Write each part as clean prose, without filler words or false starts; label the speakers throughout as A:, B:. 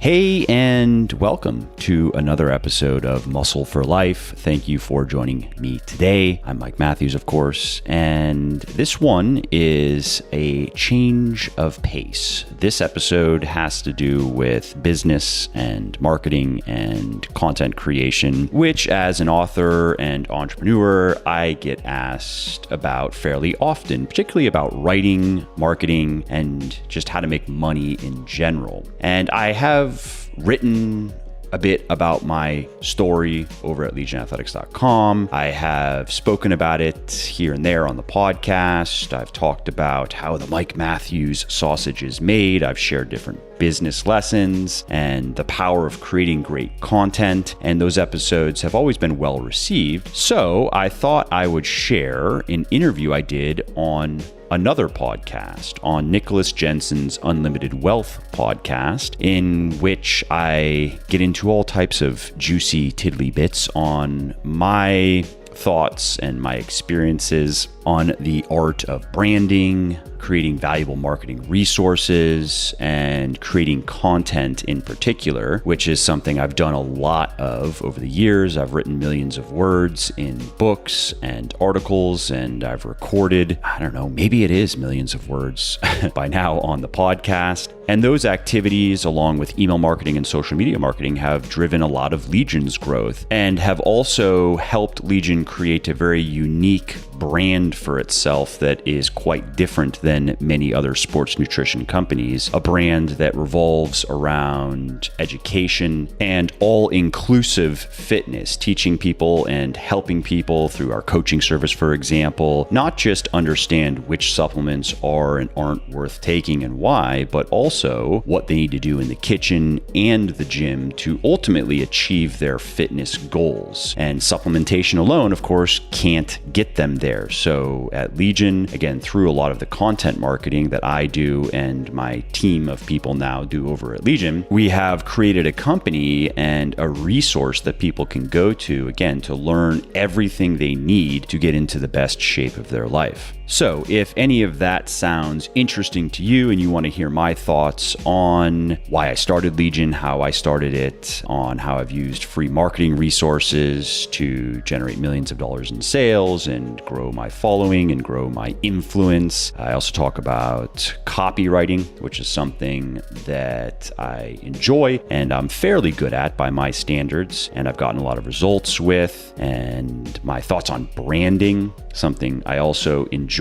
A: Hey, and welcome to another episode of Muscle for Life. Thank you for joining me today. I'm Mike Matthews, of course, and this one is a change of pace. This episode has to do with business and marketing and content creation, which as an author and entrepreneur, I get asked about fairly often, particularly about writing, marketing, and just how to make money in general. And I have written a bit about my story over at legionathletics.com. I have spoken about it here and there on the podcast. I've talked about how the Mike Matthews sausage is made. I've shared different business lessons and the power of creating great content. And those episodes have always been well received. So I thought I would share an interview I did on another podcast, on Nicholas Jensen's Unlimited Wealth podcast, in which I get into all types of juicy tiddly-bits on my thoughts and my experiences on the art of branding, creating valuable marketing resources, and creating content in particular, which is something I've done a lot of over the years. I've written millions of words in books and articles, and I've recorded, maybe it is millions of words by now on the podcast. And those activities, along with email marketing and social media marketing, have driven a lot of Legion's growth and have also helped Legion create a very unique brand for itself that is quite different than many other sports nutrition companies, a brand that revolves around education and all-inclusive fitness, teaching people and helping people through our coaching service, for example, not just understand which supplements are and aren't worth taking and why, but also what they need to do in the kitchen and the gym to ultimately achieve their fitness goals. And supplementation alone, of course, can't get them there. So at Legion, again, through a lot of the content marketing that I do and my team of people now do over at Legion, we have created a company and a resource that people can go to, again, to learn everything they need to get into the best shape of their life. So if any of that sounds interesting to you and you want to hear my thoughts on why I started Legion, how I started it, on how I've used free marketing resources to generate millions of dollars in sales and grow my following and grow my influence. I also talk about copywriting, which is something that I enjoy and I'm fairly good at by my standards, and I've gotten a lot of results with, and my thoughts on branding, something I also enjoy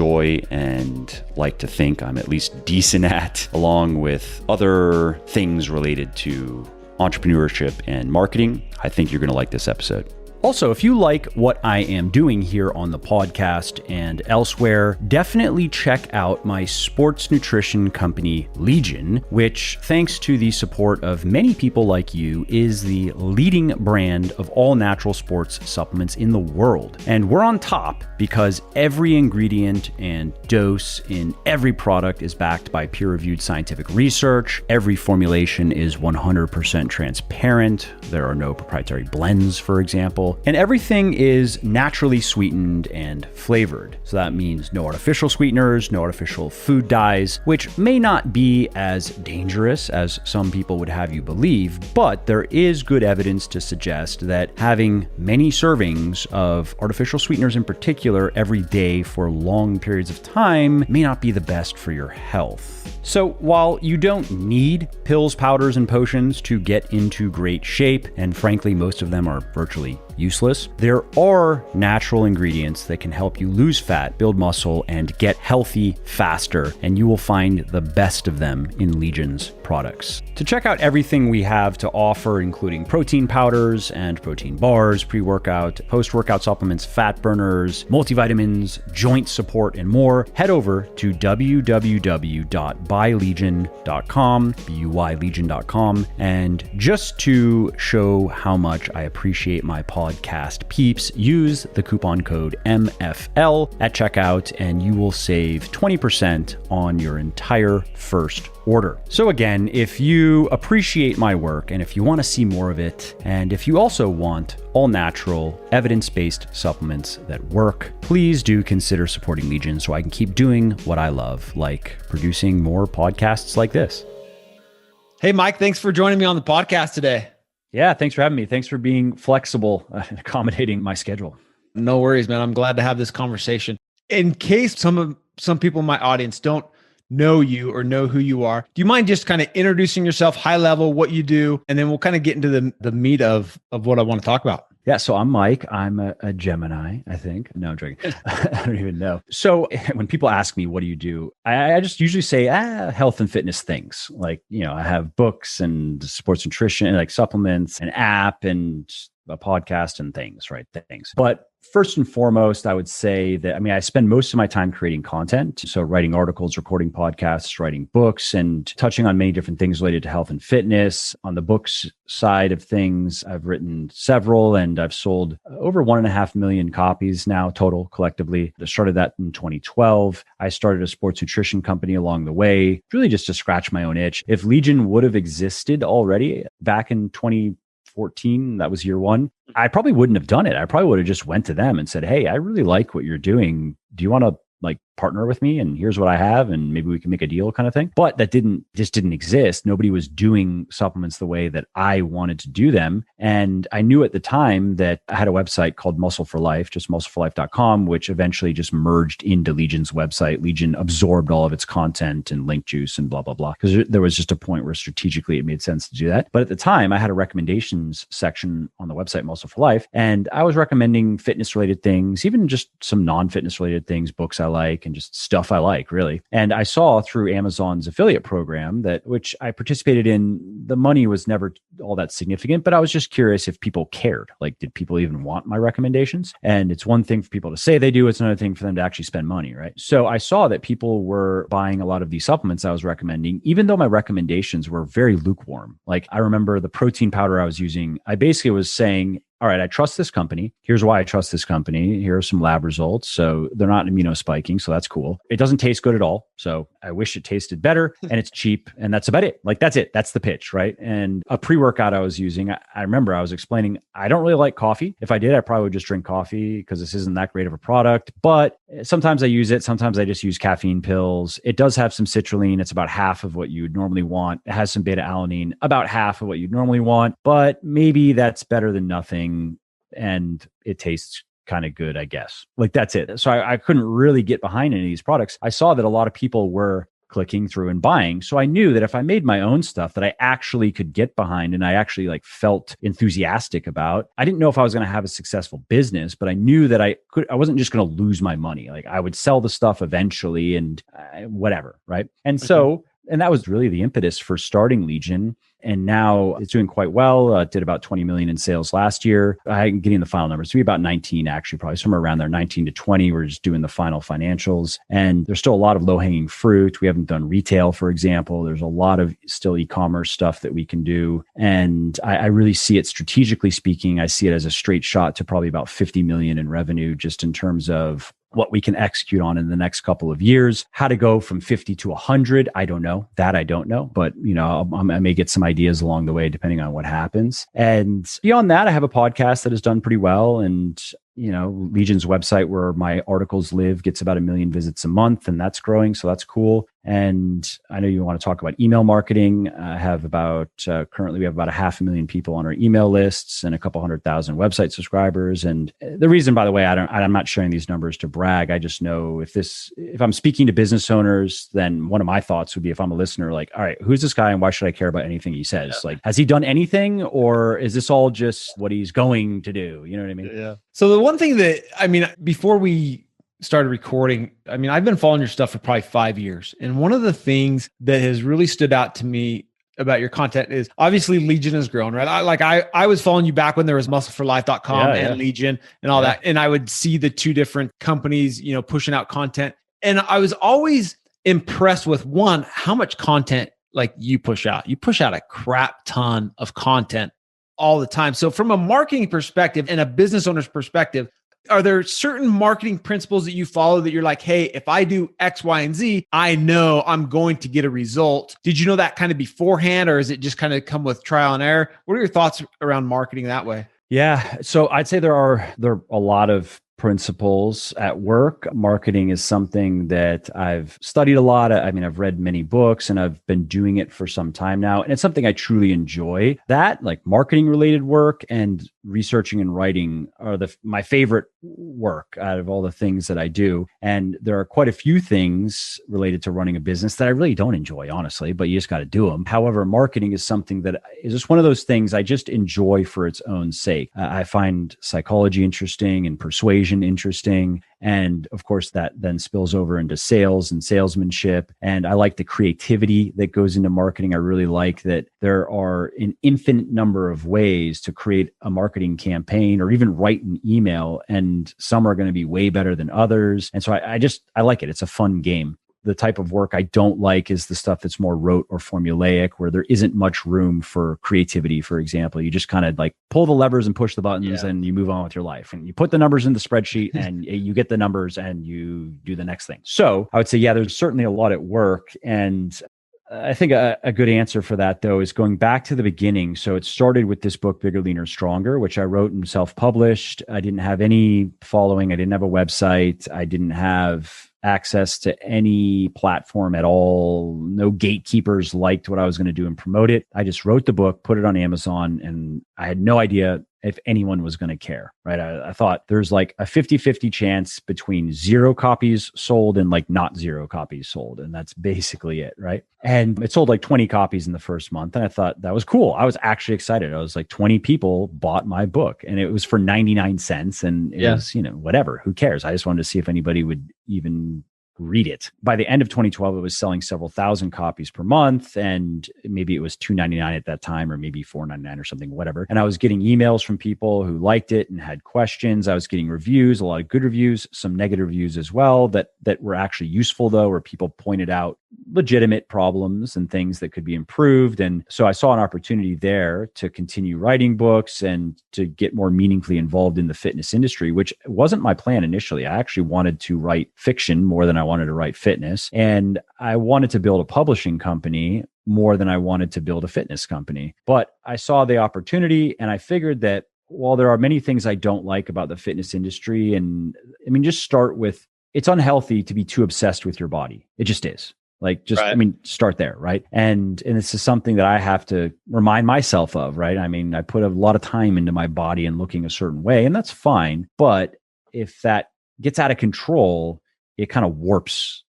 A: and like to think I'm at least decent at, along with other things related to entrepreneurship and marketing. I think you're going to like this episode. Also, if you like what I am doing here on the podcast and elsewhere, definitely check out my sports nutrition company, Legion, which, thanks to the support of many people like you, is the leading brand of all natural sports supplements in the world. And we're on top because every ingredient and dose in every product is backed by peer-reviewed scientific research. Every formulation is 100% transparent. There are no proprietary blends, for example. And everything is naturally sweetened and flavored. So that means no artificial sweeteners, no artificial food dyes, which may not be as dangerous as some people would have you believe, but there is good evidence to suggest that having many servings of artificial sweeteners in particular every day for long periods of time may not be the best for your health. So while you don't need pills, powders, and potions to get into great shape, and frankly, most of them are virtually useless, there are natural ingredients that can help you lose fat, build muscle, and get healthy faster, and you will find the best of them in Legion's products. To check out everything we have to offer, including protein powders and protein bars, pre-workout, post-workout supplements, fat burners, multivitamins, joint support, and more, head over to www.buylegion.com, BUYlegion.com, and just to show how much I appreciate my podcast peeps, use the coupon code MFL at checkout and you will save 20% on your entire first order. So again, if you appreciate my work and if you want to see more of it, and if you also want all natural, evidence-based supplements that work, please do consider supporting Legion so I can keep doing what I love, like producing more podcasts like this.
B: Hey, Mike, thanks for joining me on the podcast today.
A: Yeah, thanks for having me. Thanks for being flexible and accommodating my schedule.
B: No worries, man. I'm glad to have this conversation. In case some people in my audience don't know you or know who you are, do you mind just kind of introducing yourself, high level, what you do, and then we'll kind of get into the meat of what I want to talk about.
A: Yeah, so I'm Mike. I'm a Gemini, I think. No, I'm joking. I don't even know. So when people ask me, what do you do? I just usually say, health and fitness things. Like, I have books and sports nutrition, and like supplements, an app and a podcast and things, right? Things. But first and foremost, I would say that, I spend most of my time creating content. So writing articles, recording podcasts, writing books, and touching on many different things related to health and fitness. On the books side of things, I've written several and I've sold over 1.5 million copies now total collectively. I started that in 2012. I started a sports nutrition company along the way, really just to scratch my own itch. If Legion would have existed already back in 2014, that was year one, I probably wouldn't have done it. I probably would have just went to them and said, hey, I really like what you're doing. Do you want to partner with me? And here's what I have, and maybe we can make a deal kind of thing. But that didn't exist. Nobody was doing supplements the way that I wanted to do them. And I knew at the time that I had a website called Muscle for Life, just muscleforlife.com, which eventually just merged into Legion's website. Legion absorbed all of its content and link juice and blah, blah, blah. Because there was just a point where strategically it made sense to do that. But at the time, I had a recommendations section on the website, Muscle for Life, and I was recommending fitness related things, even just some non-fitness related things, books I like, and just stuff I like, really. And I saw through Amazon's affiliate program which I participated in, the money was never all that significant, but I was just curious if people cared. Like, did people even want my recommendations? And it's one thing for people to say they do, it's another thing for them to actually spend money, right? So I saw that people were buying a lot of these supplements I was recommending, even though my recommendations were very lukewarm. Like, I remember the protein powder I was using, I basically was saying, all right, I trust this company. Here's why I trust this company. Here are some lab results. So they're not immunospiking. So that's cool. It doesn't taste good at all. So I wish it tasted better, and it's cheap. And that's about it. Like, that's it. That's the pitch, right? And a pre-workout I was using, I remember I was explaining, I don't really like coffee. If I did, I probably would just drink coffee because this isn't that great of a product. But sometimes I use it. Sometimes I just use caffeine pills. It does have some citrulline. It's about half of what you would normally want. It has some beta alanine, about half of what you'd normally want. But maybe that's better than nothing. And it tastes kind of good, I guess. Like, that's it. So I couldn't really get behind any of these products. I saw that a lot of people were clicking through and buying. So I knew that if I made my own stuff that I actually could get behind and I actually felt enthusiastic about, I didn't know if I was going to have a successful business, but I knew that I wasn't just going to lose my money. Like, I would sell the stuff eventually and whatever, right? And and that was really the impetus for starting Legion. And now it's doing quite well. Did about 20 million in sales last year. I'm getting the final numbers. To be about 19, actually, probably somewhere around there, 19 to 20. We're just doing the final financials. And there's still a lot of low-hanging fruit. We haven't done retail, for example. There's a lot of still e-commerce stuff that we can do. And I really see it, strategically speaking, I see it as a straight shot to probably about 50 million in revenue, just in terms of what we can execute on in the next couple of years. How to go from 50 to 100, I don't know. That I don't know. But, I may get some ideas along the way, depending on what happens. And beyond that, I have a podcast that has done pretty well. And Legion's website, where my articles live, gets about 1 million visits a month, and that's growing. So that's cool. And I know you want to talk about email marketing. I have currently we have about 500,000 people on our email lists and a couple 100,000 website subscribers. And the reason, by the way, I'm not sharing these numbers to brag. I just know if I'm speaking to business owners, then one of my thoughts would be, if I'm a listener, like, all right, who's this guy and why should I care about anything he says? Yeah. Like, has he done anything, or is this all just what he's going to do? You know what I mean?
B: Yeah. So the one thing that, before we started recording, I've been following your stuff for probably 5 years. And one of the things that has really stood out to me about your content is, obviously Legion has grown, right? I was following you back when there was muscleforlife.com and Legion and all that. And I would see the two different companies, pushing out content. And I was always impressed with, one, how much content you push out. You push out a crap ton of content all the time. So from a marketing perspective and a business owner's perspective, are there certain marketing principles that you follow that you're like, hey, if I do X, Y, and Z, I know I'm going to get a result? Did you know that kind of beforehand, or is it just kind of come with trial and error? What are your thoughts around marketing that way?
A: Yeah. So I'd say there are a lot of principles at work. Marketing is something that I've studied a lot. I mean, I've read many books and I've been doing it for some time now. And it's something I truly enjoy. That, like marketing related work and researching and writing, are my favorite work out of all the things that I do. And there are quite a few things related to running a business that I really don't enjoy, honestly, but you just got to do them. However, marketing is something that is just one of those things I just enjoy for its own sake. I find psychology interesting and persuasion interesting. And of course, that then spills over into sales and salesmanship. And I like the creativity that goes into marketing. I really like that there are an infinite number of ways to create a marketing campaign or even write an email. And some are going to be way better than others. And so I like it. It's a fun game. The type of work I don't like is the stuff that's more rote or formulaic, where there isn't much room for creativity. For example, you just kind of like pull the levers and push the buttons and you move on with your life. And you put the numbers in the spreadsheet and you get the numbers and you do the next thing. So I would say, there's certainly a lot at work. And I think a good answer for that, though, is going back to the beginning. So it started with this book, Bigger, Leaner, Stronger, which I wrote and self-published. I didn't have any following. I didn't have a website. I didn't have access to any platform at all. No gatekeepers liked what I was going to do and promote it. I just wrote the book, put it on Amazon, and I had no idea if anyone was going to care, right? I thought there's like a 50-50 chance between 0 copies sold and like not 0 copies sold. And that's basically it, right? And it sold like 20 copies in the first month. And I thought that was cool. I was actually excited. I was like, 20 people bought my book and it was for 99 cents. And it was, whatever, who cares? I just wanted to see if anybody would even read it. By the end of 2012, it was selling several thousand copies per month. And maybe it was $2.99 at that time, or maybe $4.99 or something, whatever. And I was getting emails from people who liked it and had questions. I was getting reviews, a lot of good reviews, some negative reviews as well that were actually useful, though, where people pointed out legitimate problems and things that could be improved. And so I saw an opportunity there to continue writing books and to get more meaningfully involved in the fitness industry, which wasn't my plan initially. I actually wanted to write fiction more than I wanted to write fitness. And I wanted to build a publishing company more than I wanted to build a fitness company. But I saw the opportunity and I figured that while there are many things I don't like about the fitness industry, and I mean, just start with, it's unhealthy to be too obsessed with your body. It just is. Like, just, right. I mean, start there, right? And this is something that I have to remind myself of, right? I mean, I put a lot of time into my body and looking a certain way, and that's fine. But if that gets out of control, it kind of warps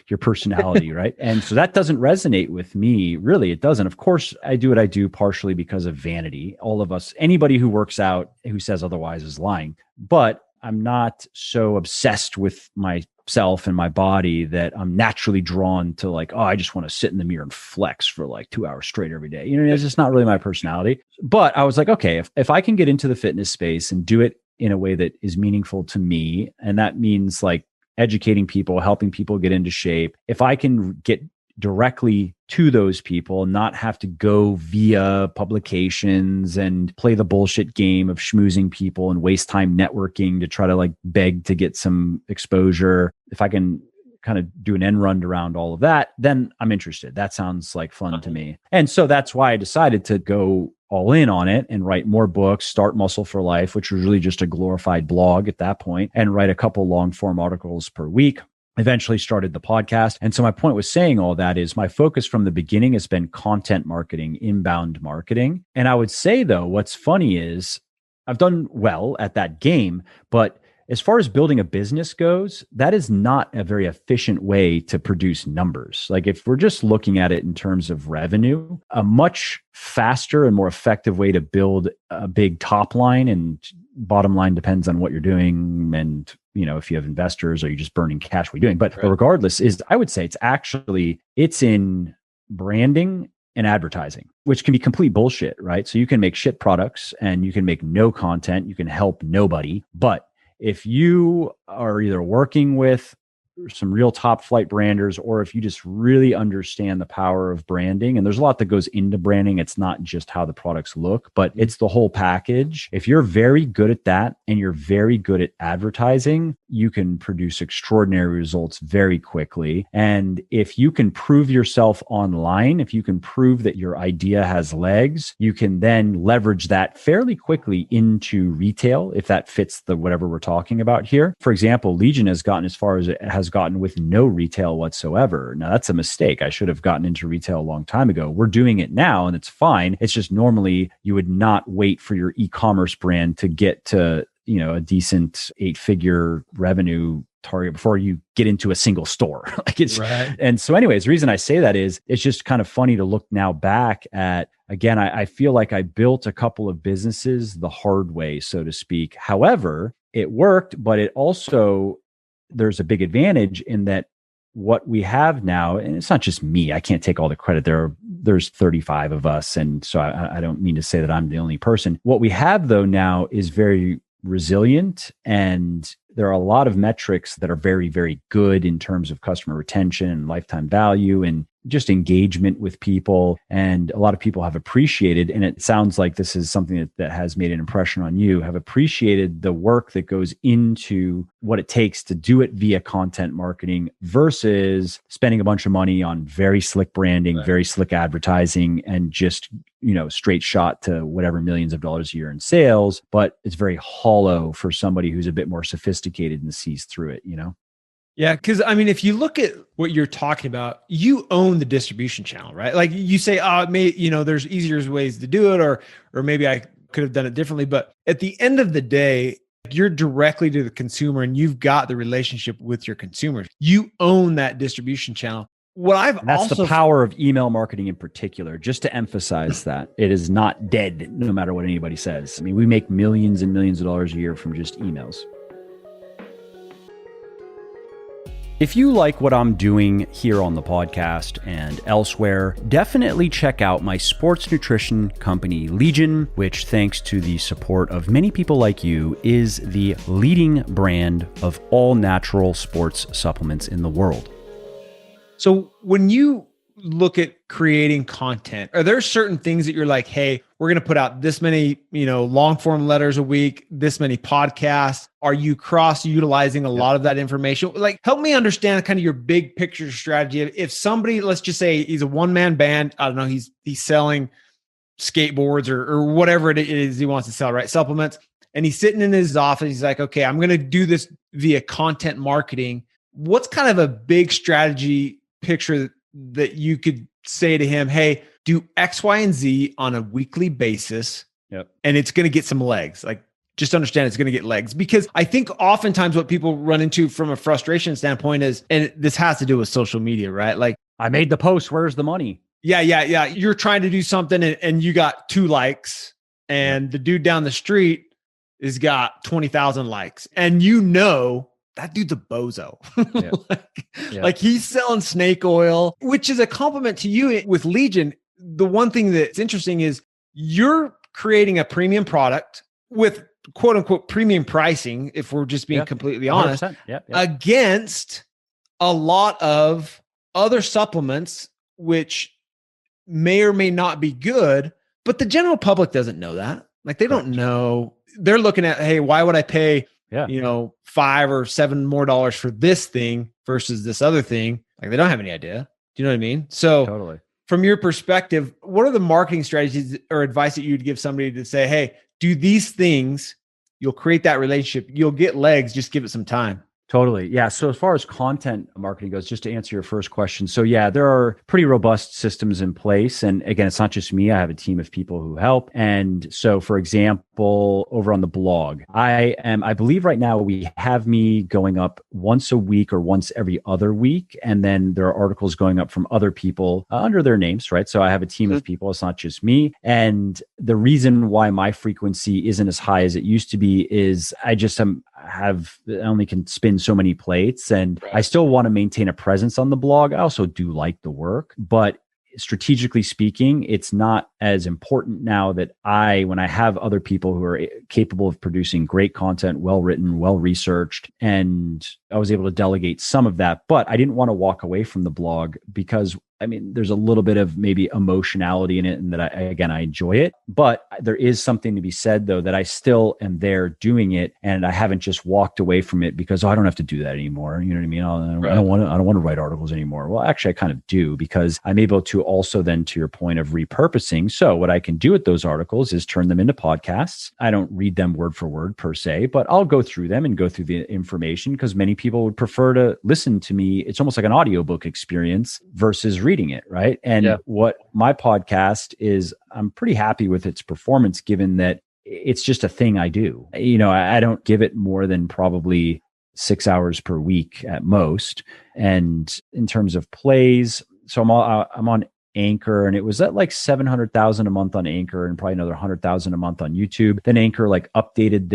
A: your personality, right? And so that doesn't resonate with me. Really, it doesn't. Of course, I do what I do partially because of vanity. All of us, anybody who works out who says otherwise is lying. But I'm not so obsessed with myself and my body that I'm naturally drawn to like, oh, I just want to sit in the mirror and flex for like 2 hours straight every day. It's just not really my personality. But I was like, okay, if I can get into the fitness space and do it in a way that is meaningful to me, and that means like educating people, helping people get into shape, if I can get directly to those people, not have to go via publications and play the bullshit game of schmoozing people and waste time networking to try to like beg to get some exposure. If I can kind of do an end run around all of that, then I'm interested. That sounds like fun to me. And so that's why I decided to go all in on it and write more books, start Muscle for Life, which was really just a glorified blog at that point, and write a couple long form articles per week. Eventually started the podcast. And so my point with saying all that is my focus from the beginning has been content marketing, inbound marketing. And I would say, though, what's funny is I've done well at that game, but as far as building a business goes, that is not a very efficient way to produce numbers. Like if we're just looking at it in terms of revenue, a much faster and more effective way to build a big top line, and bottom line depends on what you're doing and if you have investors or you're just burning cash, what you're doing. But regardless, I would say it's in branding and advertising, which can be complete bullshit, right? So you can make shit products and you can make no content, you can help nobody. But if you are either working with some real top flight branders, or if you just really understand the power of branding, and there's a lot that goes into branding. It's not just how the products look, but it's the whole package. If you're very good at that and you're very good at advertising, you can produce extraordinary results very quickly. And if you can prove yourself online, if you can prove that your idea has legs, you can then leverage that fairly quickly into retail, if that fits the whatever we're talking about here. For example, Legion has gotten as far as it has gotten with no retail whatsoever. Now, that's a mistake. I should have gotten into retail a long time ago. We're doing it now, and it's fine. It's just normally you would not wait for your e-commerce brand to get to a decent 8-figure revenue target before you get into a single store.
B: Right.
A: And so anyways, the reason I say that is it's just kind of funny to look now back at, again, I feel like I built a couple of businesses the hard way, so to speak. However, it worked, but it also, there's a big advantage in that what we have now, and it's not just me, I can't take all the credit. There's 35 of us. And so I don't mean to say that I'm the only person. What we have though now is very resilient, and there are a lot of metrics that are very, very good in terms of customer retention and lifetime value and just engagement with people. And a lot of people have appreciated, and it sounds like this is something that has made an impression on you, have appreciated the work that goes into what it takes to do it via content marketing versus spending a bunch of money on very slick branding, right, very slick advertising, and just, straight shot to whatever millions of dollars a year in sales. But it's very hollow for somebody who's a bit more sophisticated and sees through it,
B: Yeah, because if you look at what you're talking about, you own the distribution channel, right? Like you say, there's easier ways to do it, or maybe I could have done it differently. But at the end of the day, you're directly to the consumer, and you've got the relationship with your consumers. You own that distribution channel.
A: That's the power of email marketing in particular, just to emphasize that it is not dead, no matter what anybody says. We make millions and millions of dollars a year from just emails. If you like what I'm doing here on the podcast and elsewhere, definitely check out my sports nutrition company, Legion, which, thanks to the support of many people like you, is the leading brand of all natural sports supplements in the world.
B: So when you look at creating content, are there certain things that you're like, hey, we're going to put out this many, long form letters a week, this many podcasts? Are you cross utilizing a lot of that information? Like, help me understand kind of your big picture strategy. If somebody, let's just say he's a one-man band, I don't know, he's selling skateboards or whatever it is he wants to sell, right? Supplements. And he's sitting in his office. He's like, okay, I'm going to do this via content marketing. What's kind of a big strategy picture that you could say to him, hey, do X, Y, and Z on a weekly basis.
A: Yep.
B: And it's going to get some legs. Like, just understand it's going to get legs. Because I think oftentimes what people run into from a frustration standpoint is, and this has to do with social media, right? Like,
A: I made the post, where's the money?
B: Yeah. You're trying to do something and you got 2 likes, and the dude down the street has got 20,000 likes. And that dude's a bozo. Like he's selling snake oil, which is a compliment to you with Legion. The one thing that's interesting is you're creating a premium product with quote unquote premium pricing, if we're just being completely honest, against a lot of other supplements, which may or may not be good, but the general public doesn't know that. Like they don't know. They're looking at, hey, why would I pay $5 or $7 more for this thing versus this other thing? Like they don't have any idea. Do you know what I mean? So
A: totally.
B: From your perspective, what are the marketing strategies or advice that you'd give somebody to say, hey, do these things, you'll create that relationship, you'll get legs, just give it some time?
A: Totally. Yeah. So as far as content marketing goes, just to answer your first question. So yeah, there are pretty robust systems in place. And again, it's not just me. I have a team of people who help. And so for example, over on the blog, I believe right now we have me going up once a week or once every other week. And then there are articles going up from other people under their names, right? So I have a team of people. It's not just me. And the reason why my frequency isn't as high as it used to be is I just I only can spin so many plates, and I still want to maintain a presence on the blog. I also do like the work, but strategically speaking, it's not as important now that when I have other people who are capable of producing great content, well-written, well-researched, and I was able to delegate some of that, but I didn't want to walk away from the blog because I mean, there's a little bit of maybe emotionality in it, and that I enjoy it. But there is something to be said, though, that I still am there doing it, and I haven't just walked away from it because I don't have to do that anymore. You know what I mean? I don't want to write articles anymore. Well, actually, I kind of do, because I'm able to also then, to your point of repurposing. So what I can do with those articles is turn them into podcasts. I don't read them word for word per se, but I'll go through them and go through the information, because many people would prefer to listen to me. It's almost like an audiobook experience versus reading it, right? And what my podcast is, I'm pretty happy with its performance, given that it's just a thing I do. I don't give it more than probably 6 hours per week at most. And in terms of plays, so I'm on Anchor, and it was at like 700,000 a month on Anchor, and probably another 100,000 a month on YouTube. Then Anchor like updated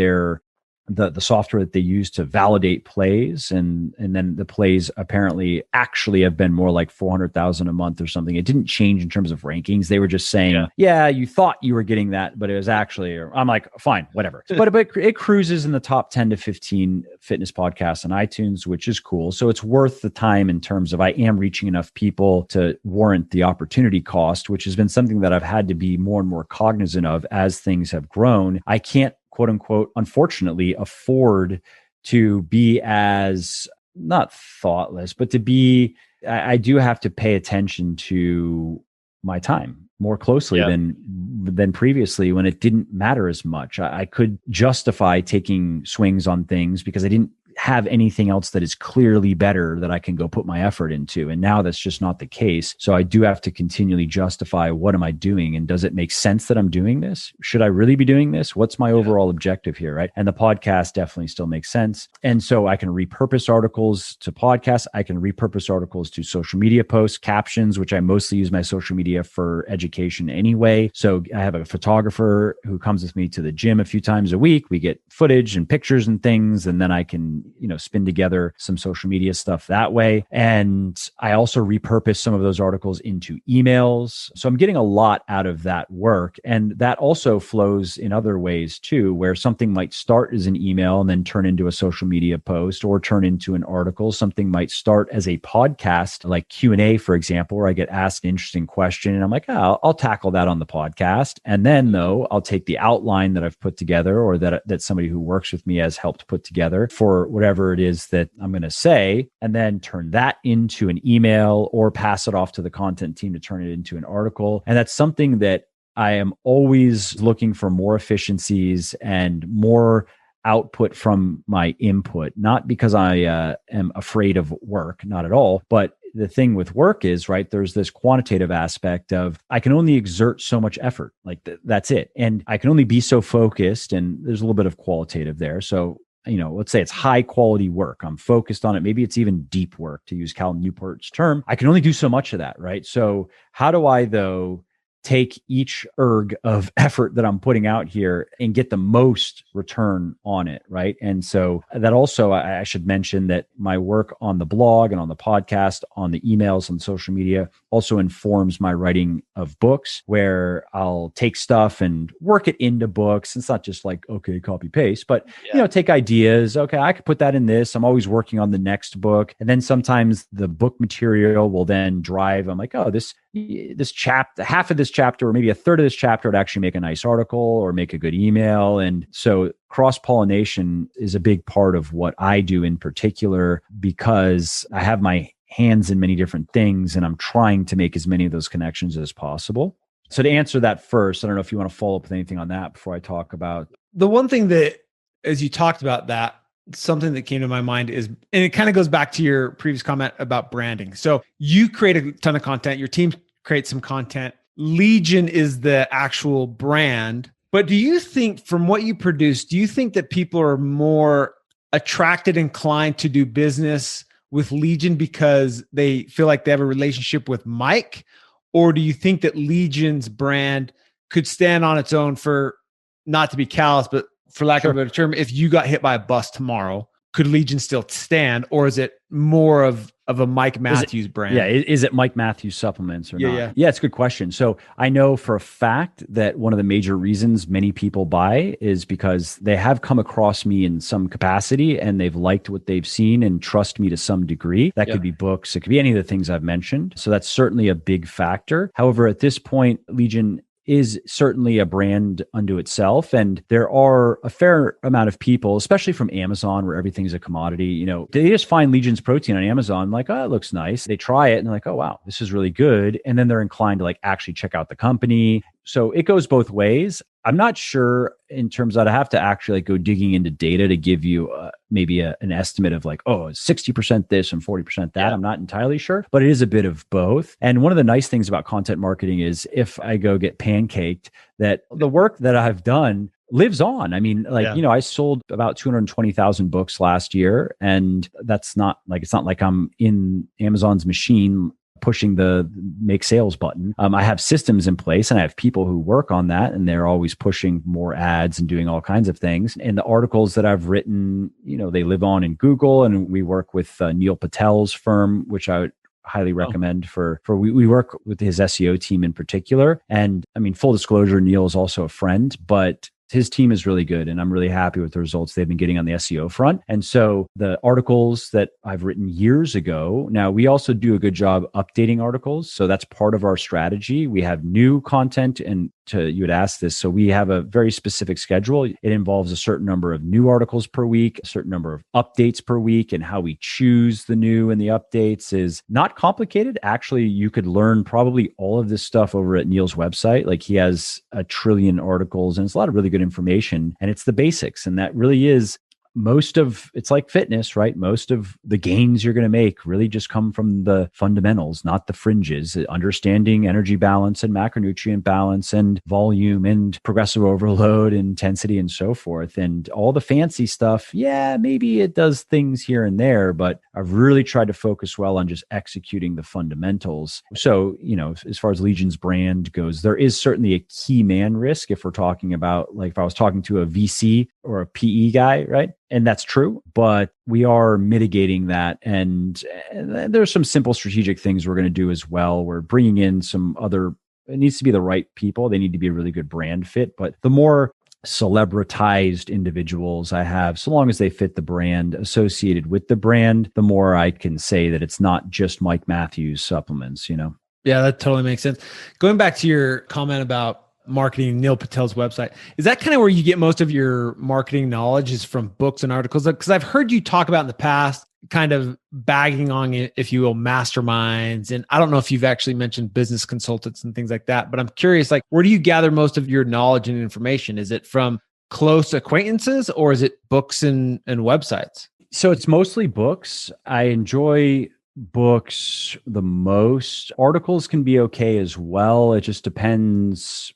A: the software that they use to validate plays. And then the plays apparently actually have been more like 400,000 a month or something. It didn't change in terms of rankings. They were just saying, yeah, you thought you were getting that, but it was actually, I'm like, fine, whatever. But it cruises in the top 10 to 15 fitness podcasts on iTunes, which is cool. So it's worth the time in terms of I am reaching enough people to warrant the opportunity cost, which has been something that I've had to be more and more cognizant of as things have grown. I can't, quote unquote, unfortunately, afford to be as not thoughtless, but to be, I do have to pay attention to my time more closely than previously, when it didn't matter as much. I could justify taking swings on things because I didn't have anything else that is clearly better that I can go put my effort into. And now that's just not the case. So I do have to continually justify, what am I doing? And does it make sense that I'm doing this? Should I really be doing this? What's my overall objective here, right? And the podcast definitely still makes sense. And so I can repurpose articles to podcasts. I can repurpose articles to social media posts, captions, which I mostly use my social media for education anyway. So I have a photographer who comes with me to the gym a few times a week. We get footage and pictures and things, and then I can spin together some social media stuff that way. And I also repurpose some of those articles into emails. So I'm getting a lot out of that work. And that also flows in other ways too, where something might start as an email and then turn into a social media post or turn into an article. Something might start as a podcast, like Q&A, for example, where I get asked an interesting question and I'm like, I'll tackle that on the podcast. And then though, I'll take the outline that I've put together, or that somebody who works with me has helped put together for whatever it is that I'm going to say, and then turn that into an email or pass it off to the content team to turn it into an article. And that's something that I am always looking for more efficiencies and more output from my input, not because I am afraid of work, not at all. But the thing with work is, right, there's this quantitative aspect of I can only exert so much effort. Like that's it. And I can only be so focused, and there's a little bit of qualitative there. So let's say it's high quality work. I'm focused on it. Maybe it's even deep work, to use Cal Newport's term. I can only do so much of that, right? So how do I, though, take each erg of effort that I'm putting out here and get the most return on it, right? And so that also, I should mention that my work on the blog and on the podcast, on the emails and social media also informs my writing of books, where I'll take stuff and work it into books. It's not just like, okay, copy paste, but take ideas. Okay, I could put that in this. I'm always working on the next book. And then sometimes the book material will then drive. I'm like, oh, this chapter, half of this chapter, or maybe a third of this chapter would actually make a nice article or make a good email. And so cross-pollination is a big part of what I do in particular, because I have my hands in many different things and I'm trying to make as many of those connections as possible. So to answer that first, I don't know if you want to follow up with anything on that before I talk about.
B: The one thing that, as you talked about that, something that came to my mind is, and it kind of goes back to your previous comment about branding. So you create a ton of content, your team creates some content. Legion is the actual brand. But do you think, from what you produce, do you think that people are more attracted, inclined to do business with Legion because they feel like they have a relationship with Mike? Or do you think that Legion's brand could stand on its own, for, not to be callous, but for lack of a better term, if you got hit by a bus tomorrow, could Legion still stand, or is it more of a Mike Matthews brand?
A: Yeah. Is it Mike Matthews supplements or not?
B: Yeah.
A: Yeah, it's a good question. So I know for a fact that one of the major reasons many people buy is because they have come across me in some capacity and they've liked what they've seen and trust me to some degree. That could be books. It could be any of the things I've mentioned. So that's certainly a big factor. However, at this point, Legion is certainly a brand unto itself. And there are a fair amount of people, especially from Amazon, where everything's a commodity, they just find Legion's protein on Amazon, like, oh, it looks nice. They try it and they're like, oh, wow, this is really good. And then they're inclined to like actually check out the company. So it goes both ways. I'm not sure in terms of, I'd have to actually like go digging into data to give you maybe an estimate of like, oh, 60% this and 40% that. I'm not entirely sure, but it is a bit of both. And one of the nice things about content marketing is if I go get pancaked, that the work that I've done lives on. I mean, like, I sold about 220,000 books last year, and that's not like, it's not like I'm in Amazon's machine pushing the make sales button. I have systems in place and I have people who work on that, and they're always pushing more ads and doing all kinds of things. And the articles that I've written, they live on in Google, and we work with Neil Patel's firm, which I would highly recommend we work with his SEO team in particular. And I mean, full disclosure, Neil is also a friend, but his team is really good, and I'm really happy with the results they've been getting on the SEO front. And so the articles that I've written years ago, now we also do a good job updating articles. So that's part of our strategy. We have new content, and you had asked this. So we have a very specific schedule. It involves a certain number of new articles per week, a certain number of updates per week, and how we choose the new and the updates is not complicated. Actually, you could learn probably all of this stuff over at Neil's website. Like, he has a trillion articles, and it's a lot of really good information, and it's the basics. And that really is it's like fitness, right? Most of the gains you're going to make really just come from the fundamentals, not the fringes. Understanding energy balance and macronutrient balance and volume and progressive overload, intensity, and so forth. And all the fancy stuff, maybe it does things here and there, but I've really tried to focus well on just executing the fundamentals. So, as far as Legion's brand goes, there is certainly a key man risk if we're talking about, like, if I was talking to a VC or a PE guy, right? And that's true, but we are mitigating that. And there's some simple strategic things we're going to do as well. We're bringing in it needs to be the right people. They need to be a really good brand fit, but the more celebritized individuals I have, so long as they fit the brand associated with the brand, the more I can say that it's not just Mike Matthews supplements,
B: Yeah, that totally makes sense. Going back to your comment about marketing, Neil Patel's website, is that kind of where you get most of your marketing knowledge, is from books and articles? Because I've heard you talk about in the past, kind of bagging on, if you will, masterminds. And I don't know if you've actually mentioned business consultants and things like that, but I'm curious, like, where do you gather most of your knowledge and information? Is it from close acquaintances, or is it books and websites?
A: So it's mostly books. I enjoy books the most. Articles can be okay as well. It just depends.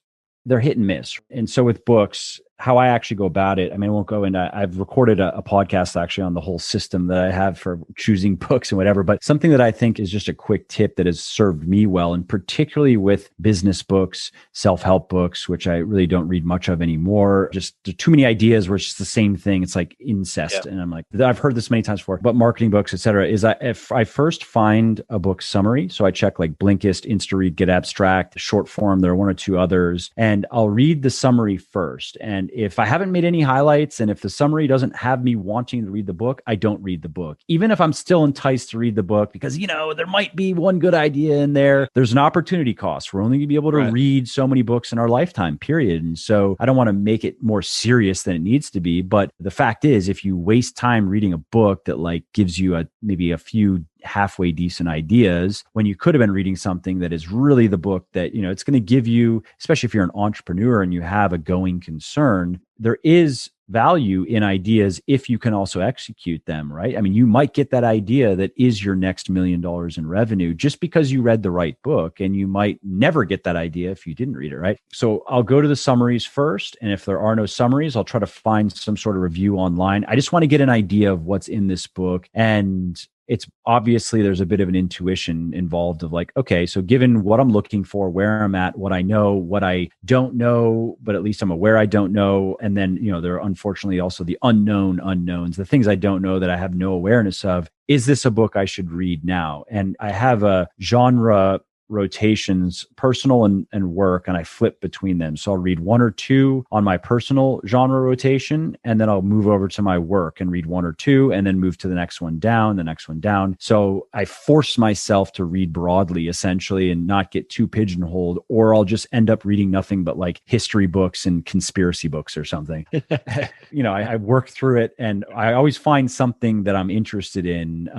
A: They're hit and miss. And so with books, how I actually go about it, I mean, I won't go into, I've recorded a podcast actually on the whole system that I have for choosing books and whatever, but something that I think is just a quick tip that has served me well, and particularly with business books, self-help books, which I really don't read much of anymore. Just too many ideas where it's just the same thing. It's like incest. And I'm like, I've heard this many times before, but marketing books, et cetera, is if I first find a book summary, so I check like Blinkist, InstaRead, Get Abstract, short form, there are one or two others, and I'll read the summary first. And if I haven't made any highlights, and if the summary doesn't have me wanting to read the book, I don't read the book. Even if I'm still enticed to read the book, because, there might be one good idea in there, there's an opportunity cost. We're only going to be able to read so many books in our lifetime, period. And so I don't want to make it more serious than it needs to be. But the fact is, if you waste time reading a book that like gives you maybe a few halfway decent ideas, when you could have been reading something that is really the book that, it's going to give you, especially if you're an entrepreneur and you have a going concern, there is value in ideas if you can also execute them, right? I mean, you might get that idea that is your next $1 million in revenue just because you read the right book, and you might never get that idea if you didn't read it, right? So I'll go to the summaries first. And if there are no summaries, I'll try to find some sort of review online. I just want to get an idea of what's in this book. And it's obviously there's a bit of an intuition involved of like, okay, so given what I'm looking for, where I'm at, what I know, what I don't know, but at least I'm aware I don't know. And then, there are unfortunately also the unknown unknowns, the things I don't know that I have no awareness of. Is this a book I should read now? And I have a genre rotations, personal and work, and I flip between them. So I'll read one or two on my personal genre rotation, and then I'll move over to my work and read one or two, and then move to the next one down, the next one down. So I force myself to read broadly, essentially, and not get too pigeonholed, or I'll just end up reading nothing but like history books and conspiracy books or something. I work through it, and I always find something that I'm interested in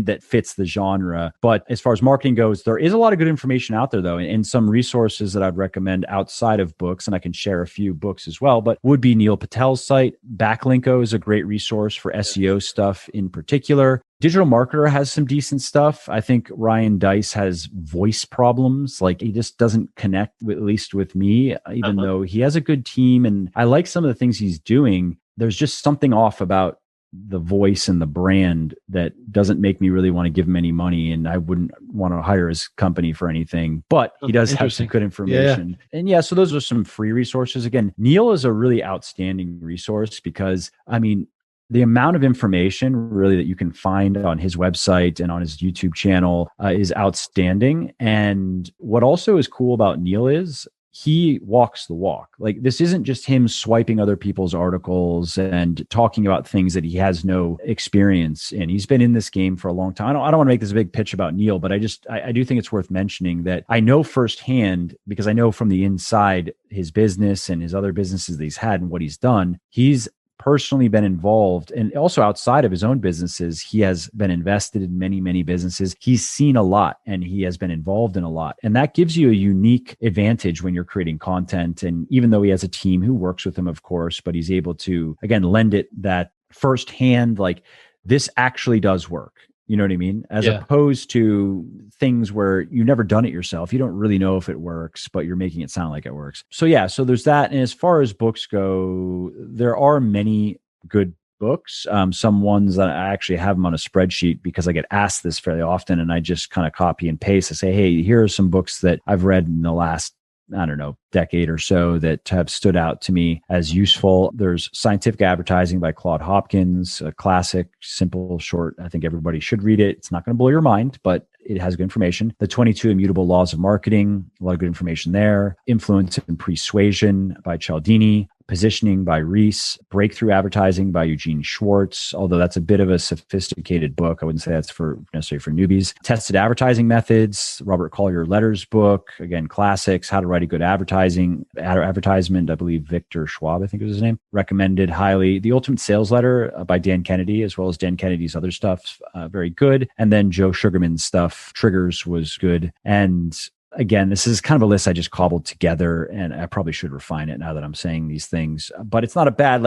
A: that fits the genre. But as far as marketing goes, there is a lot of good information out there, though, and some resources that I'd recommend outside of books, and I can share a few books as well, but would be Neil Patel's site. Backlinko is a great resource for SEO stuff in particular. Digital Marketer has some decent stuff. I think Ryan Deiss has voice problems. Like, he just doesn't connect, at least with me, even though he has a good team and I like some of the things he's doing. There's just something off about the voice and the brand that doesn't make me really want to give him any money, and I wouldn't want to hire his company for anything, but he does have some good information. Yeah. And so those are some free resources. Again, Neil is a really outstanding resource because, the amount of information really that you can find on his website and on his YouTube channel is outstanding. And what also is cool about Neil is he walks the walk. Like, this isn't just him swiping other people's articles and talking about things that he has no experience in. He's been in this game for a long time. I don't want to make this a big pitch about Neil, but I do think it's worth mentioning that I know firsthand, because I know from the inside his business and his other businesses that he's had and what he's done. He's personally been involved, and also outside of his own businesses, he has been invested in many, many businesses. He's seen a lot and he has been involved in a lot. And that gives you a unique advantage when you're creating content. And even though he has a team who works with him, of course, but he's able to, again, lend it that firsthand, like, this actually does work. You know what I mean? As opposed to things where you've never done it yourself. You don't really know if it works, but you're making it sound like it works. So there's that. And as far as books go, there are many good books. Some ones that I actually have them on a spreadsheet because I get asked this fairly often, and I just kind of copy and paste. I say, hey, here are some books that I've read in the last, decade or so that have stood out to me as useful. There's Scientific Advertising by Claude Hopkins, a classic, simple, short. I think everybody should read it. It's not going to blow your mind, but it has good information. The 22 Immutable Laws of Marketing, a lot of good information there. Influence and Persuasion by Cialdini. Positioning by Reese, Breakthrough Advertising by Eugene Schwartz, although that's a bit of a sophisticated book. I wouldn't say that's necessarily for newbies. Tested Advertising Methods, Robert Collier Letters book, again, classics, How to Write a Good Advertisement, I believe Victor Schwab, I think was his name, recommended highly. The Ultimate Sales Letter by Dan Kennedy, as well as Dan Kennedy's other stuff, very good. And then Joe Sugarman's stuff, Triggers, was good. And again, this is kind of a list I just cobbled together, and I probably should refine it now that I'm saying these things, but it's not a bad,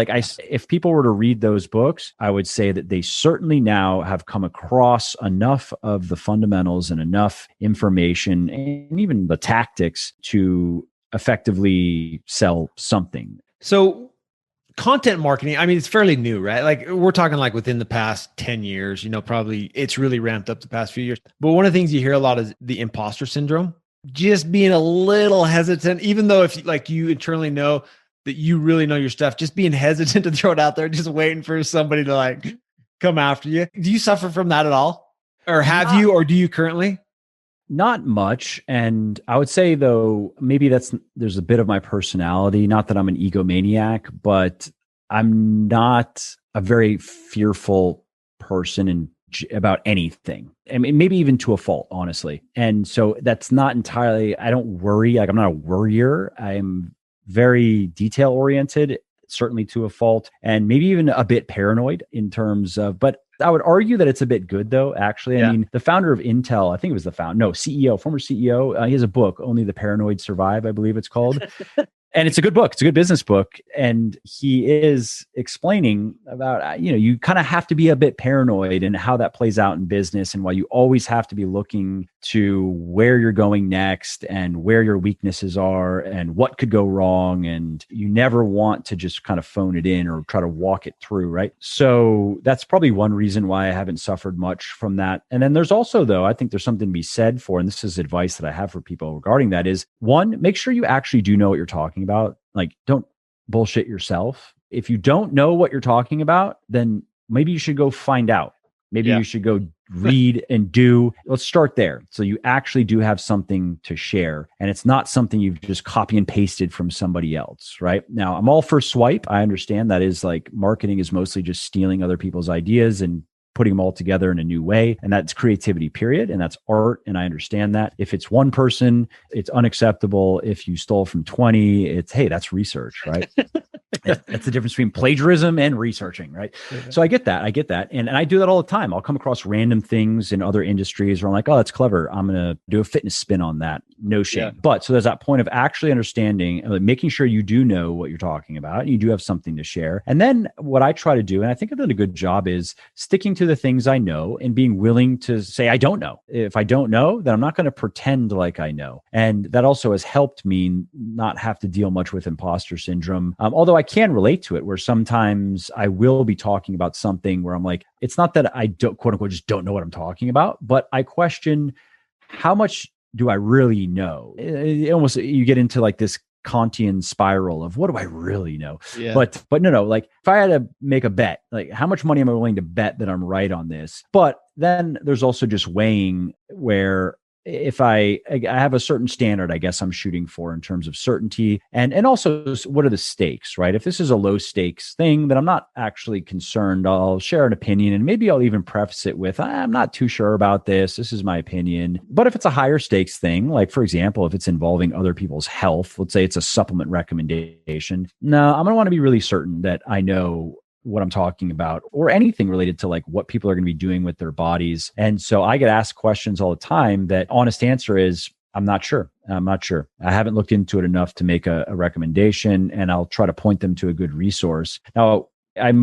A: if people were to read those books, I would say that they certainly now have come across enough of the fundamentals and enough information and even the tactics to effectively sell something.
B: So content marketing, it's fairly new, right? Like, we're talking like within the past 10 years, probably it's really ramped up the past few years. But one of the things you hear a lot is the imposter syndrome. Just being a little hesitant, even though if you internally know that you really know your stuff, just being hesitant to throw it out there, just waiting for somebody to come after you. Do you suffer from that at all? Or or do you currently?
A: Not much. And I would say, though, maybe there's a bit of my personality, not that I'm an egomaniac, but I'm not a very fearful person about anything. Maybe even to a fault, honestly. And so that's not entirely, I don't worry. I'm not a worrier. I'm very detail oriented, certainly to a fault, and maybe even a bit paranoid in terms of, but I would argue that it's a bit good, though, actually. Yeah. The founder of Intel, I think it was former CEO, he has a book, Only the Paranoid Survive, I believe it's called. And it's a good book. It's a good business book. And he is explaining about, you kind of have to be a bit paranoid and how that plays out in business, and why you always have to be looking to where you're going next and where your weaknesses are and what could go wrong. And you never want to just kind of phone it in or try to walk it through, right? So that's probably one reason why I haven't suffered much from that. And then there's also, though, I think there's something to be said for, and this is advice that I have for people regarding that, is one, make sure you actually do know what you're talking about. Like, don't bullshit yourself. If you don't know what you're talking about, then maybe you should go find out. Maybe you should go read and do. Let's start there. So you actually do have something to share, and it's not something you've just copy and pasted from somebody else, right? Now, I'm all for swipe. I understand that is like marketing is mostly just stealing other people's ideas and putting them all together in a new way. And that's creativity, period. And that's art. And I understand that. If it's one person, it's unacceptable. If you stole from 20, it's, hey, that's research, right? That's the difference between plagiarism and researching, right? Yeah. So I get that. And I do that all the time. I'll come across random things in other industries where I'm like, oh, that's clever. I'm going to do a fitness spin on that. No shame. Yeah. But so there's that point of actually understanding, making sure you do know what you're talking about. And you do have something to share. And then what I try to do, and I think I've done a good job, is sticking to the things I know and being willing to say, I don't know. If I don't know, then I'm not going to pretend like I know. And that also has helped me not have to deal much with imposter syndrome. Although I can relate to it, where sometimes I will be talking about something where I'm like, it's not that I don't, quote unquote, just don't know what I'm talking about, but I question, how much do I really know? It almost, you get into like this Kantian spiral of, what do I really know? Yeah. But no, like if I had to make a bet, like how much money am I willing to bet that I'm right on this? But then there's also just weighing, where if I have a certain standard, I guess I'm shooting for in terms of certainty, and also what are the stakes, right? If this is a low stakes thing, then I'm not actually concerned. I'll share an opinion, and maybe I'll even preface it with, I'm not too sure about this. This is my opinion. But if it's a higher stakes thing, like for example, if it's involving other people's health, let's say it's a supplement recommendation, no, I'm going to want to be really certain that I know what I'm talking about, or anything related to like what people are going to be doing with their bodies. And so I get asked questions all the time that honest answer is, I'm not sure. I haven't looked into it enough to make a recommendation, and I'll try to point them to a good resource. Now, I'm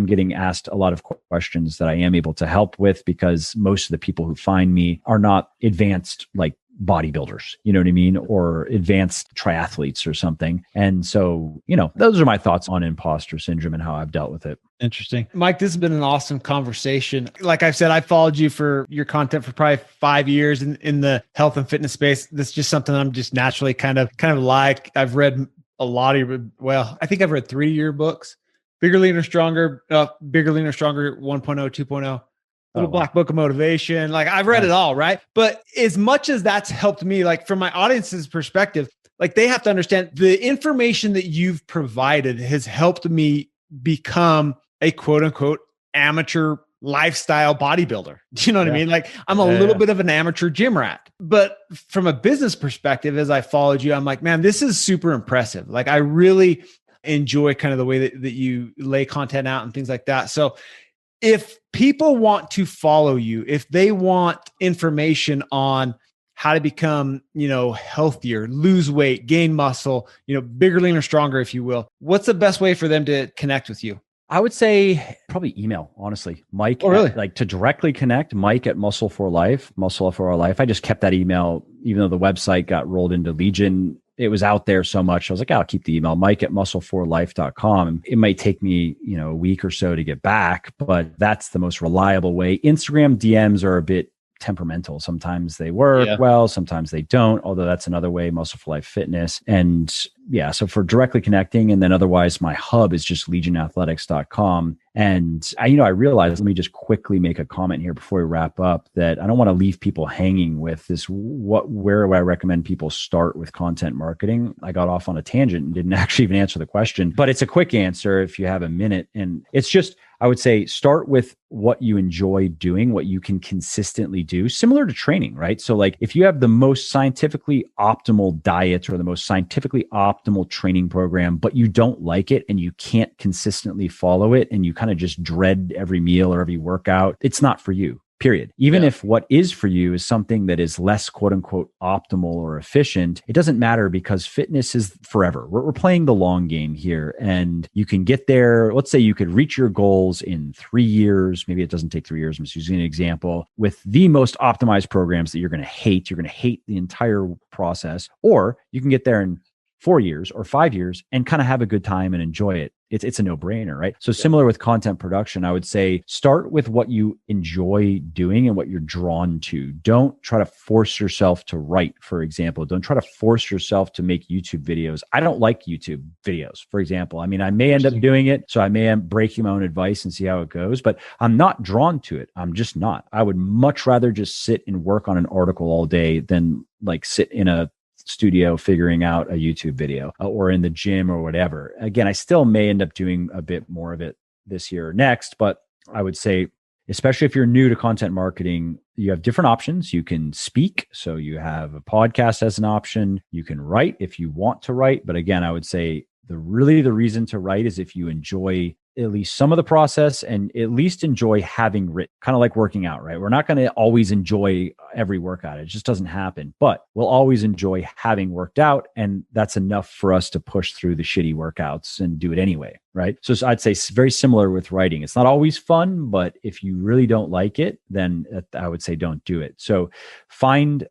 A: getting asked a lot of questions that I am able to help with, because most of the people who find me are not advanced, like bodybuilders, you know what I mean? Or advanced triathletes or something. And so, those are my thoughts on imposter syndrome and how I've dealt with it.
B: Interesting. Mike, this has been an awesome conversation. Like I've said, I followed you for your content for probably 5 years in the health and fitness space. That's just something I'm just naturally kind of like. I've read a lot of I think I've read 3 of your books: Bigger, Leaner, Stronger, 1.0, 2.0. Little Black Book of Motivation. Like I've read it all, right? But as much as that's helped me, like from my audience's perspective, like they have to understand the information that you've provided has helped me become a quote unquote amateur lifestyle bodybuilder. Do you know what I mean? Like I'm a little bit of an amateur gym rat, but from a business perspective, as I followed you, I'm like, man, this is super impressive. Like I really enjoy kind of the way that you lay content out and things like that. So if people want to follow you, if they want information on how to become, healthier, lose weight, gain muscle, bigger, leaner, stronger, if you will, what's the best way for them to connect with you?
A: I would say probably email, honestly. Mike, to directly connect, Mike at Muscle for Life. I just kept that email, even though the website got rolled into Legion. It was out there so much. I was like, I'll keep the email, Mike at muscle4life.com. It might take me, a week or so to get back, but that's the most reliable way. Instagram DMs are a bit temperamental. Sometimes they work well, sometimes they don't, although that's another way, Muscle for Life Fitness. And so for directly connecting, and then otherwise my hub is just legionathletics.com. And I realized, let me just quickly make a comment here before we wrap up, that I don't want to leave people hanging with this. Where do I recommend people start with content marketing? I got off on a tangent and didn't actually even answer the question, but it's a quick answer if you have a minute. And it's just, I would say, start with what you enjoy doing, what you can consistently do, similar to training, right? So like if you have the most scientifically optimal diet or the most scientifically optimal training program, but you don't like it and you can't consistently follow it, and you kind of just dread every meal or every workout, it's not for you. period. Even if what is for you is something that is less quote unquote optimal or efficient, it doesn't matter because fitness is forever. We're playing the long game here, and you can get there. Let's say you could reach your goals in 3 years. Maybe it doesn't take 3 years. I'm just using an example with the most optimized programs that you're going to hate. You're going to hate the entire process, or you can get there in 4 years or 5 years and kind of have a good time and enjoy it. It's a no-brainer, right? So similar with content production, I would say start with what you enjoy doing and what you're drawn to. Don't try to force yourself to write, for example. Don't try to force yourself to make YouTube videos. I don't like YouTube videos, for example. I mean, I may end up doing it, so I may end up breaking my own advice and see how it goes, but I'm not drawn to it. I'm just not. I would much rather just sit and work on an article all day than like sit in a studio figuring out a YouTube video or in the gym or whatever. Again, I still may end up doing a bit more of it this year or next, but I would say, especially if you're new to content marketing, you have different options. You can speak. So you have a podcast as an option. You can write if you want to write. But again, I would say the reason to write is if you enjoy at least some of the process and at least enjoy having written, kind of like working out, right? We're not going to always enjoy every workout. It just doesn't happen, but we'll always enjoy having worked out. And that's enough for us to push through the shitty workouts and do it anyway, right? So I'd say very similar with writing. It's not always fun, but if you really don't like it, then I would say don't do it. So find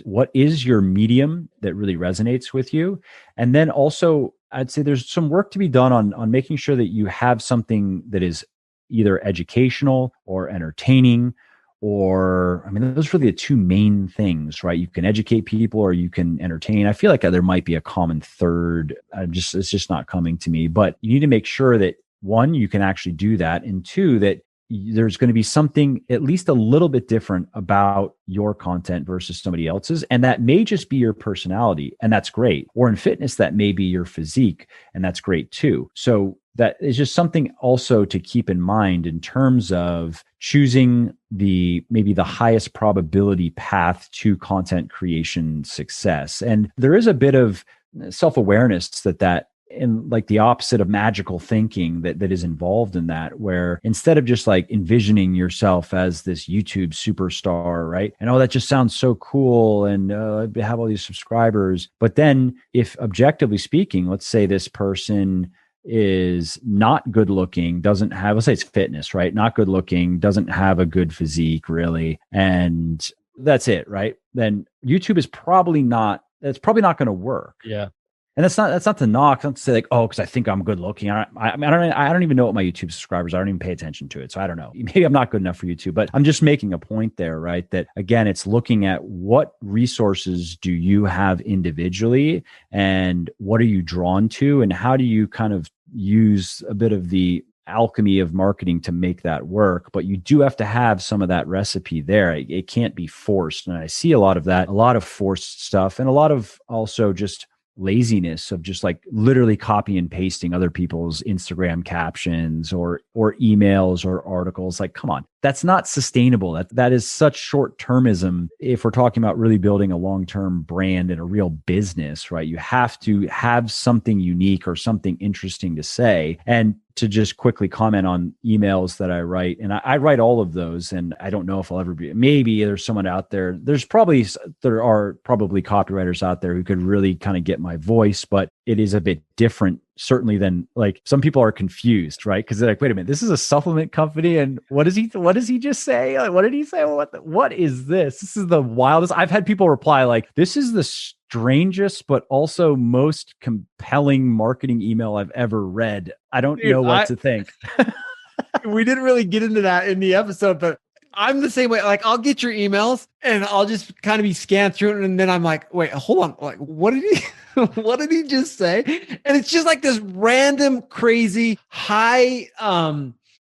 A: what is your medium that really resonates with you. And then also, I'd say there's some work to be done on making sure that you have something that is either educational or entertaining, or, I mean, those are really the two main things, right? You can educate people or you can entertain. I feel like there might be a common third. It's just not coming to me, but you need to make sure that one, you can actually do that. And two, that there's going to be something at least a little bit different about your content versus somebody else's. And that may just be your personality, and that's great. Or in fitness, that may be your physique, and that's great too. So that is just something also to keep in mind in terms of choosing maybe the highest probability path to content creation success. And there is a bit of self-awareness that and like the opposite of magical thinking that is involved in that, where instead of just like envisioning yourself as this YouTube superstar, right? And that just sounds so cool, and I have all these subscribers. But then if objectively speaking, let's say this person is not good looking, doesn't have, let's say it's fitness, right? Not good looking, doesn't have a good physique really. And that's it, right? Then YouTube is probably not going to work.
B: Yeah.
A: And that's not to knock, not to say like, oh, because I think I'm good looking. I don't even know what my YouTube subscribers are. I don't even pay attention to it. So I don't know. Maybe I'm not good enough for YouTube, but I'm just making a point there, right? That again, it's looking at what resources do you have individually and what are you drawn to, and how do you kind of use a bit of the alchemy of marketing to make that work. But you do have to have some of that recipe there. It can't be forced. And I see a lot of that, a lot of forced stuff, and a lot of also just laziness of just like literally copy and pasting other people's Instagram captions or emails or articles. Like, come on, that's not sustainable. That is such short-termism. If we're talking about really building a long-term brand and a real business, right? You have to have something unique or something interesting to say. And to just quickly comment on emails that I write, and I write all of those, and I don't know if I'll ever be, maybe there's someone out there, there are probably copywriters out there who could really kind of get my voice, but it is a bit different, certainly, than like some people are confused, right? Because they're like, wait a minute, this is a supplement company, and what does he just say? Like, what did he say? What is this? This is the wildest. I've had people reply like, this is the strangest, but also most compelling marketing email I've ever read. I don't know what to think.
B: We didn't really get into that in the episode, but I'm the same way. Like, I'll get your emails and I'll just kind of be scanned through it. And then I'm like, wait, hold on. Like, what did he just say? And it's just like this random, crazy, high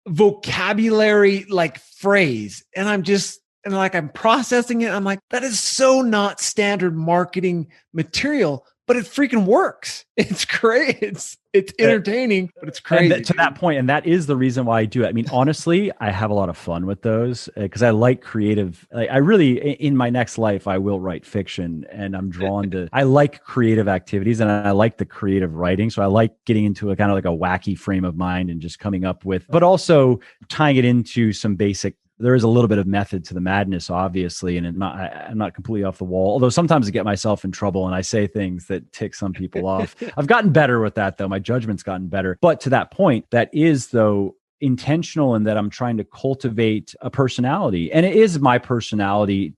B: vocabulary, like phrase. And I'm processing it. I'm like, that is so not standard marketing material, but it freaking works. It's great. It's entertaining, but it's crazy.
A: And to that point, and that is the reason why I do it. I mean, honestly, I have a lot of fun with those because I like creative. I really, in my next life, I will write fiction, and I'm drawn to, I like creative activities, and I like the creative writing. So I like getting into a kind of like a wacky frame of mind and just coming up with, but also tying it into some basic
C: there is a little bit of method to the madness, obviously, and I'm not completely off the wall. Although sometimes I get myself in trouble and I say things that tick some people off. I've gotten better with that, though. My judgment's gotten better. But to that point, that is, though, intentional in that I'm trying to cultivate a personality. And it is my personality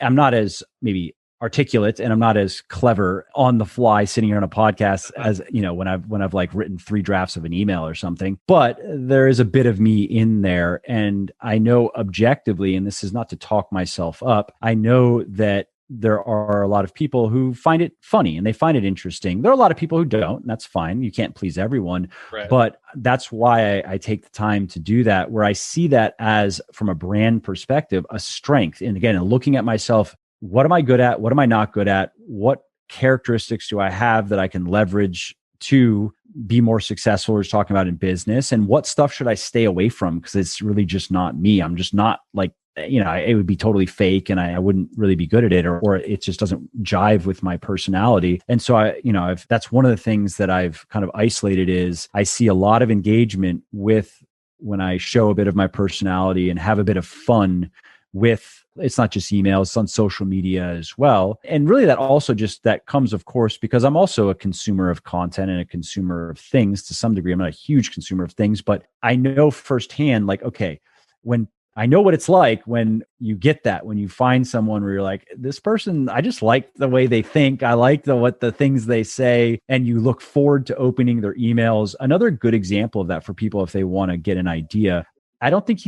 C: I'm not as maybe articulate and I'm not as clever on the fly sitting here on a podcast as, when I've like written 3 drafts of an email or something, but there is a bit of me in there. And I know objectively, and this is not to talk myself up, I know that there are a lot of people who find it funny and they find it interesting. There are a lot of people who don't, and that's fine. You can't please everyone, right. But that's why I take the time to do that, where I see that as, from a brand perspective, a strength. And again, looking at myself, what am I good at? What am I not good at? What characteristics do I have that I can leverage to be more successful, we're talking about in business? And what stuff should I stay away from? Because it's really just not me. I'm just not like, it would be totally fake and I wouldn't really be good at it, or it just doesn't jive with my personality. And so that's one of the things that I've kind of isolated is I see a lot of engagement with when I show a bit of my personality and have a bit of fun with, it's not just emails, it's on social media as well. And really that comes, of course, because I'm also a consumer of content and a consumer of things to some degree. I'm not a huge consumer of things, but I know firsthand, like, okay, when I know what it's like when you get that, when you find someone where you're like, this person, I just like the way they think. I like what the things they say, and you look forward to opening their emails. Another good example of that for people, if they want to get an idea, I don't think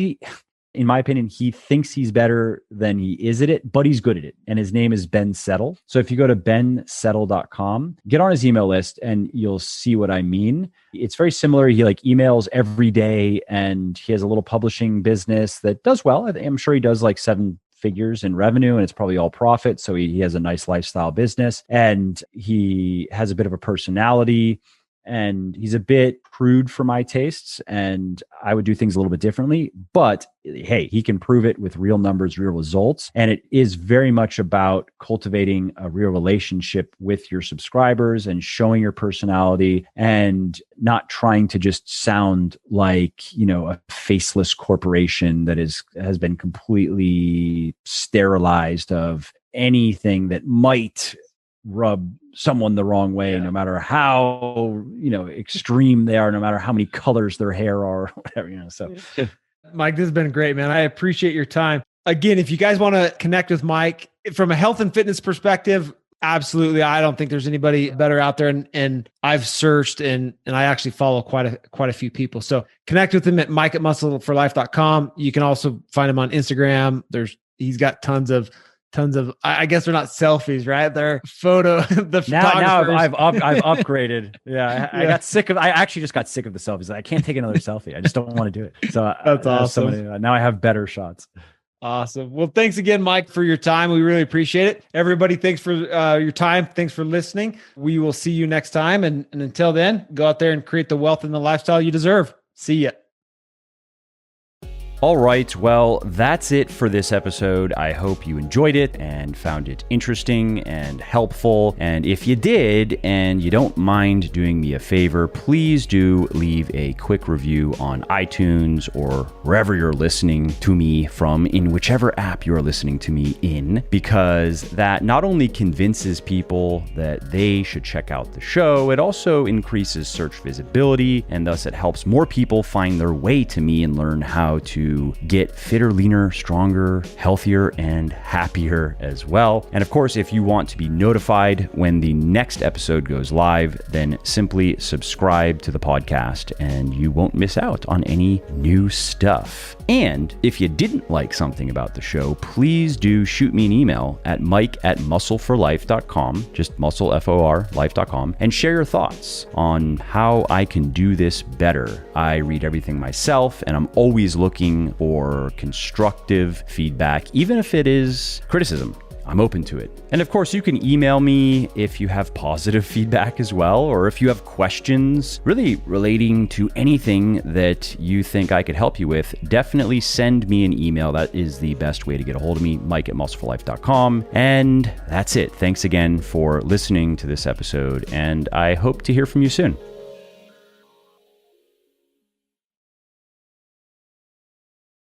C: in my opinion, he thinks he's better than he is at it, but he's good at it. And his name is Ben Settle. So if you go to bensettle.com, get on his email list and you'll see what I mean. It's very similar. He emails every day and he has a little publishing business that does well. I'm sure he does like 7 figures in revenue and it's probably all profit. So he has a nice lifestyle business and he has a bit of a personality. And he's a bit crude for my tastes, and I would do things a little bit differently. But hey, he can prove it with real numbers, real results. And it is very much about cultivating a real relationship with your subscribers and showing your personality and not trying to just sound like, a faceless corporation that has been completely sterilized of anything that might rub someone the wrong way, no matter how, extreme they are, no matter how many colors their hair are, whatever, so.
B: Mike, this has been great, man. I appreciate your time. Again, if you guys want to connect with Mike from a health and fitness perspective, absolutely. I don't think there's anybody better out there. And I've searched and I actually follow quite a few people. So connect with him at mike@muscleforlife.com. You can also find him on Instagram. He's got tons of, I guess they're not selfies, right? They're the
C: now I've upgraded. Yeah. I actually just got sick of the selfies. I can't take another selfie. I just don't want to do it. So
B: that's awesome.
C: Now I have better shots.
B: Awesome. Well, thanks again, Mike, for your time. We really appreciate it. Everybody, thanks for your time. Thanks for listening. We will see you next time. And until then, go out there and create the wealth and the lifestyle you deserve. See ya.
A: All right, well, that's it for this episode. I hope you enjoyed it and found it interesting and helpful. And if you did, and you don't mind doing me a favor, please do leave a quick review on iTunes or wherever you're listening to me from, in whichever app you're listening to me in, because that not only convinces people that they should check out the show, it also increases search visibility, and thus it helps more people find their way to me and learn how to get fitter, leaner, stronger, healthier, and happier as well. And of course, if you want to be notified when the next episode goes live, then simply subscribe to the podcast and you won't miss out on any new stuff. And if you didn't like something about the show, please do shoot me an email at mike@muscleforlife.com, just muscle, F-O-R, life.com, and share your thoughts on how I can do this better. I read everything myself, and I'm always looking for constructive feedback, even if it is criticism. I'm open to it. And of course, you can email me if you have positive feedback as well, or if you have questions really relating to anything that you think I could help you with, definitely send me an email. That is the best way to get a hold of me, mike@muscleforlife.com. And that's it. Thanks again for listening to this episode, and I hope to hear from you soon.